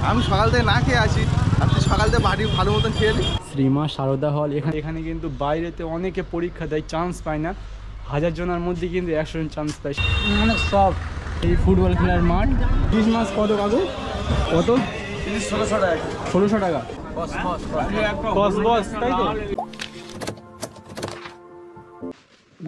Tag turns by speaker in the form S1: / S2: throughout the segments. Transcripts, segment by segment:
S1: আমি সকাল থেকে না খেয়ে আছি, আপনি সকাল থেকে বাড়ি ভালো মতন খেয়ে নিন।
S2: শ্রীমা সারদা হল এখানে কিন্তু বাইরেতে অনেকে পরীক্ষা দেয়, চান্স পায় না। 1000 জনের মধ্যে কিন্তু 100 জন চান্স পায়, অনেক সব। এই ফুটবল খেলার মাঠ। ইলিশ মাছ কত কাকু? কত? 1600 টাকা। 1600 টাকা বস, তাই তো?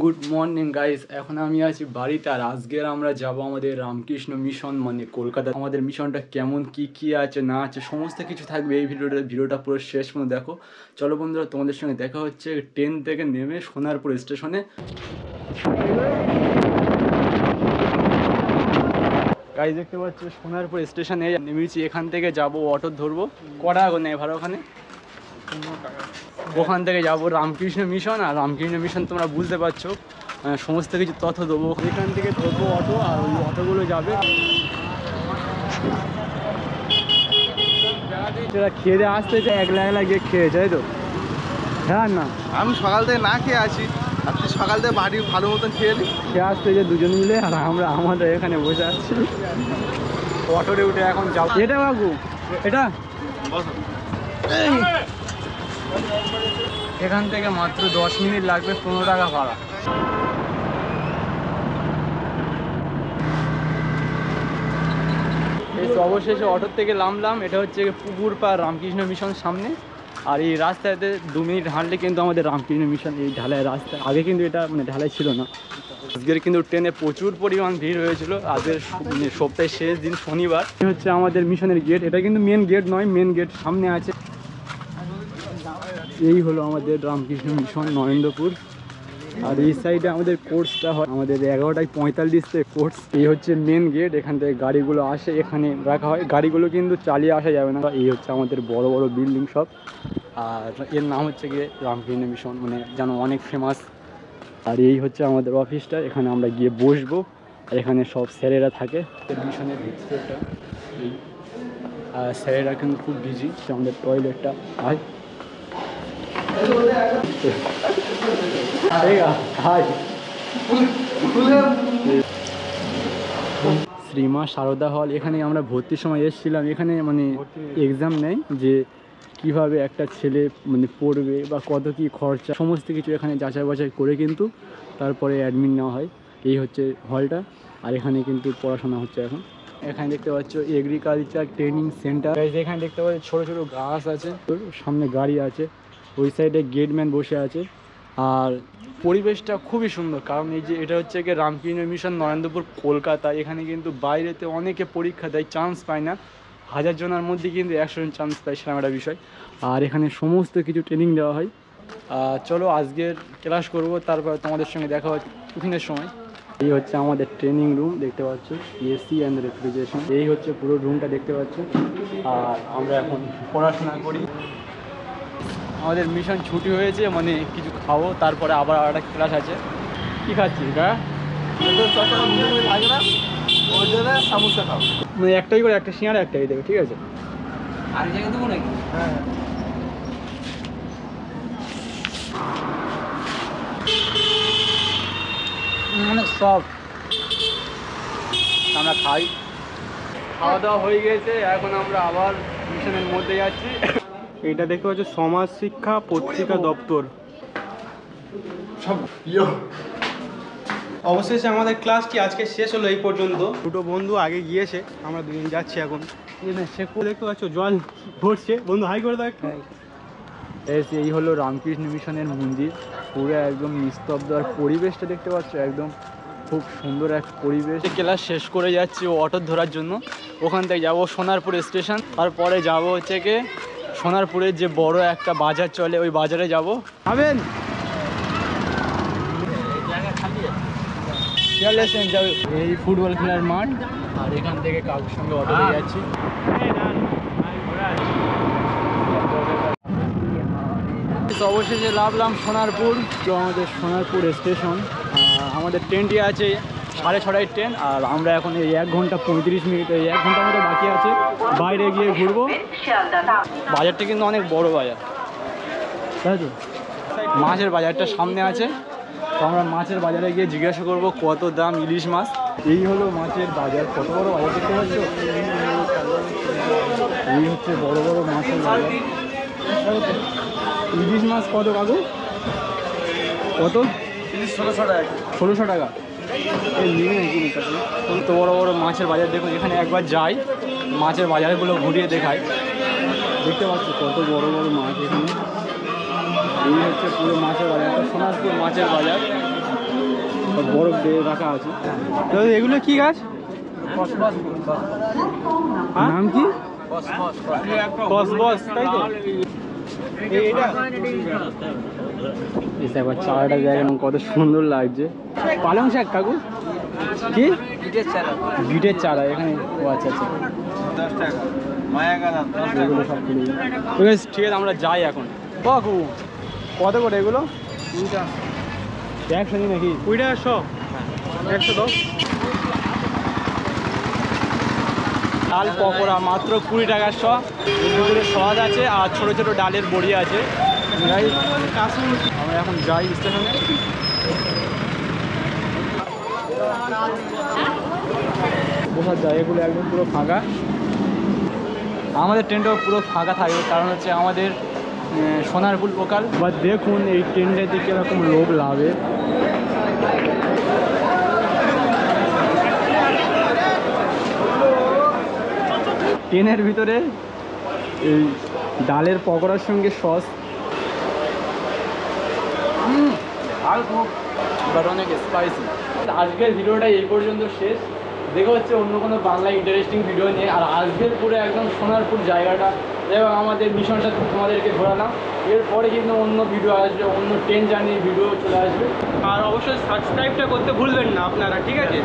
S2: গুড মর্নিং গাইস, এখন আমি আছি বাড়িতে। আর আজকের আমরা যাব আমাদের রামকৃষ্ণ মিশন, মানে কলকাতা। আমাদের মিশনটা কেমন, কি আছে না আছে সমস্ত কিছু থাকবে এই ভিডিওটা পুরো শেষ পর্যন্ত দেখো। চলো বন্ধুরা, তোমাদের সঙ্গে দেখা হচ্ছে ট্রেন থেকে নেমে সোনারপুর স্টেশনে। গাইস দেখতে পাচ্ছ সোনারপুর স্টেশনে নেমেছি। এখান থেকে যাব, অটো ধরবো। কটা টাকা নেই ভাড়া ওখানে? 15 টাকা। ওখান থেকে যাব রামকৃষ্ণ মিশন। আর রামকৃষ্ণ মিশন তোমরা বুঝতে পারছো, সমস্ত কিছু তথ্য দেবো। এখান থেকে ধরবো অটো, আর ওই অটোগুলো যাবে। সেটা খেয়ে দিয়ে আসতে একলা গিয়ে খেয়েছে, তাই তো? হ্যাঁ না,
S1: আমি সকাল থেকে না খেয়ে আছি, আপনি সকাল থেকে বাড়ি ভালো মতন খেয়ে নিন।
S2: খেয়ে আসতে যে দুজন মিলে, আর আমরা আমাদের এখানে বসে আছি। অটোতে উঠে এখন যাবো। এটা বাবু, এটা এখান থেকে মাত্র 10 মিনিট লাগবে, 15 টাকা ভাড়া। এই তো অবশেষে অটোর থেকে নামলাম। এটা হচ্ছে পুকুর পাড় রামকৃষ্ণ মিশন সামনে। আর এই রাস্তাতে 2 মিনিট হাঁটলে কিন্তু আমাদের রামকৃষ্ণ মিশন। এই ঢালাই রাস্তা, আগে কিন্তু এটা মানে ঢালাই ছিল না। আজকের কিন্তু ট্রেনে প্রচুর পরিমাণ ভিড় হয়েছিল। আজকের সপ্তাহের শেষ দিন, শনিবার। এটা হচ্ছে আমাদের মিশনের গেট। এটা কিন্তু মেন গেট নয়, মেন গেট সামনে আছে। এই হলো আমাদের রামকৃষ্ণ মিশন নরেন্দ্রপুর। আর এই সাইডে আমাদের কোর্সটা হয়, আমাদের 11:45 কোর্স। এই হচ্ছে মেন গেট। এখান থেকে গাড়িগুলো আসে, এখানে রাখা হয়। গাড়িগুলো কিন্তু চালিয়ে আসা যাবে না। এই হচ্ছে আমাদের বড় বড় বিল্ডিং সব। আর এর নাম হচ্ছে গিয়ে রামকৃষ্ণ মিশন, মানে যেন অনেক ফেমাস। আর এই হচ্ছে আমাদের অফিসটা, এখানে আমরা গিয়ে বসবো। আর এখানে সব স্যারেরা থাকে। মিশনের ভিতরটা এই, আর স্যারেরা কিন্তু খুব বিজি। আমাদের টয়লেটটা হয়। শ্রীমা সারদা হল, এখানে আমরা ভর্তির সময় এসেছিলাম। এখানে মানে এক্সাম নেই যে কিভাবে একটা ছেলে মানে পড়বে বা কত কি খরচা, সমস্ত কিছু এখানে যাচাই বাছাই করে কিন্তু তারপরে অ্যাডমিট নেওয়া হয়। এই হচ্ছে হলটা। আর এখানে কিন্তু পড়াশোনা হচ্ছে এখন। এখানে দেখতে পাচ্ছ এগ্রিকালচার ট্রেনিং সেন্টার। এখানে দেখতে পাচ্ছ ছোট ছোট গাছ আছে, সামনে গাড়ি আছে, ওই সাইডে গেটম্যান বসে আছে। আর পরিবেশটা খুবই সুন্দর, কারণ এই যে এটা হচ্ছে কি রামকৃষ্ণ মিশন নরেন্দ্রপুর কলকাতা। এখানে কিন্তু বাইরেতে অনেকে পরীক্ষা দেয়, চান্স পায় না। 1000 জনের মধ্যে কিন্তু 100 জন চান্স পায়, সেরকম একটা বিষয়। আর এখানে সমস্ত কিছু ট্রেনিং দেওয়া হয়। চলো আজকের ক্লাস করব, তারপর তোমাদের সঙ্গে দেখা হচ্ছে টিফিনের সময়। এই হচ্ছে আমাদের ট্রেনিং রুম, দেখতে পাচ্ছ এসি অ্যান্ড রেফ্রিজারেশন। এই হচ্ছে পুরো রুমটা দেখতে পাচ্ছ। আর আমরা এখন পড়াশোনা করি। আমাদের মিশন ছুটি হয়েছে, মানে কিছু খাবো, তারপরে আবার একটা ক্লাস আছে। কি খাচ্ছিস গা?
S1: সমস্যা খাও,
S2: মানে একটাই করে, একটা সিঙ্গারা একটাই দেবে, ঠিক আছে?
S1: আর জায়গায় দেবো নাকি? হ্যাঁ,
S2: অনেক সব। আমরা খাই, খাওয়া দাওয়া হয়ে গেছে। এখন আমরা আবার মিশনের মধ্যে যাচ্ছি। এটা দেখতে পাচ্ছ সমাজ শিক্ষা পত্রিকা দপ্তর। অবশেষে আমাদের ক্লাসটি আজকে শেষ হলো এই পর্যন্ত। দুটো বন্ধু আগে গিয়েছে, আমরা দুজন যাচ্ছি এখন। সে দেখতে পাচ্ছ জল ভরছে। বন্ধু হাই করে দেখ। এই হলো রামকৃষ্ণ মিশনের মন্দির, পুরো একদম নিস্তব্ধ। আর পরিবেশটা দেখতে পাচ্ছ একদম খুব সুন্দর এক পরিবেশ। ক্লাস শেষ করে যাচ্ছি অটো ধরার জন্য। ওখান থেকে যাবো সোনারপুর স্টেশন, তারপরে যাব হচ্ছে কি সোনারপুরের যে বড় একটা বাজার চলে, ওই বাজারে যাব। যাবেন? এই ফুটবল খেলার মাঠ। আর এখান থেকে কাকুর সঙ্গে অটো দিয়ে যাচ্ছি। অবশেষে নামলাম সোনারপুর। তো আমাদের সোনারপুর স্টেশন। আমাদের ট্রেনটি আছে 6:30 ট্রেন। আর আমরা এখন এই 1 ঘন্টা 35 মিনিট, এই 1 ঘন্টার মতো বাকি আছে। বাইরে গিয়ে ঘুরবো। বাজারটা কিন্তু অনেক বড় বাজার, তাই তো? মাছের বাজারটা সামনে আছে, তো আমরা মাছের বাজারে গিয়ে জিজ্ঞাসা করবো কত দাম ইলিশ মাছ। এই হলো মাছের বাজার, কত বড় বাজার দেখতে পাচ্ছ। এই হচ্ছে বড় বড় মাছের বাজার। ইলিশ মাছ কত কাকু? কত? 1600 টাকা। এই নিয়ে নাকি তো বড় বড় মাছের বাজার দেখুন, এখানে একবার যাই মাছের বাজারগুলো ঘুরিয়ে দেখায়। দেখতে পাচ্ছি কত বড় বড় মাছ এখানে। এই হচ্ছে পুরো মাছের বাজার, একটা সোনারপুর মাছের বাজার, বরফ দিয়ে রাখা আছে। তো এগুলো কি গাছ? নাম কি? কসবস, তাই তো? একবার চারাটা দেখেন কত সুন্দর লাগছে। পালং শাক কাকু? কি বিটের চারা এখানে? ও আচ্ছা আচ্ছা,
S1: 10 টাকা মায়াগানা 10 টাকা।
S2: এগুলো সব খুলে ঠিক আছে, আমরা যাই এখন। কাকু কত করে এগুলো?
S1: 20 টাকা।
S2: 100 নি নাকি? 20 টাকা 100? 110। ডাল পকোড়া মাত্র 20 টাকার শ। এগুলো স্বাদ আছে আর ছোট ছোট ডালের বড়ি আছে। আমরা এখন যাই স্টেশনে। বসার জায়গাগুলো একদম পুরো ফাঁকা। আমাদের ট্রেনটাও পুরো ফাঁকা থাকবে, কারণ হচ্ছে আমাদের সোনারপুর লোকাল। বা দেখুন এই ট্রেনটাতে কীরকম লোক লাভে। ট্রেনের ভিতরে এই ডালের পকোড়ার সঙ্গে সস আর খুব বাট অনেক স্পাইসি। আজকের ভিডিওটা এই পর্যন্ত শেষ। দেখা হচ্ছে অন্য কোনো বাংলা ইন্টারেস্টিং ভিডিও নিয়ে। আর আজকের পুরো একদম সোনারপুর জায়গাটা এবং আমাদের মিশনটা তোমাদেরকে ঘোরালাম। এরপরে কিন্তু অন্য ভিডিও আসবে, অন্য ট্রেন জার্নির ভিডিও চলে আসবে। আর অবশ্যই সাবস্ক্রাইবটা করতে ভুলবেন না আপনারা, ঠিক আছে?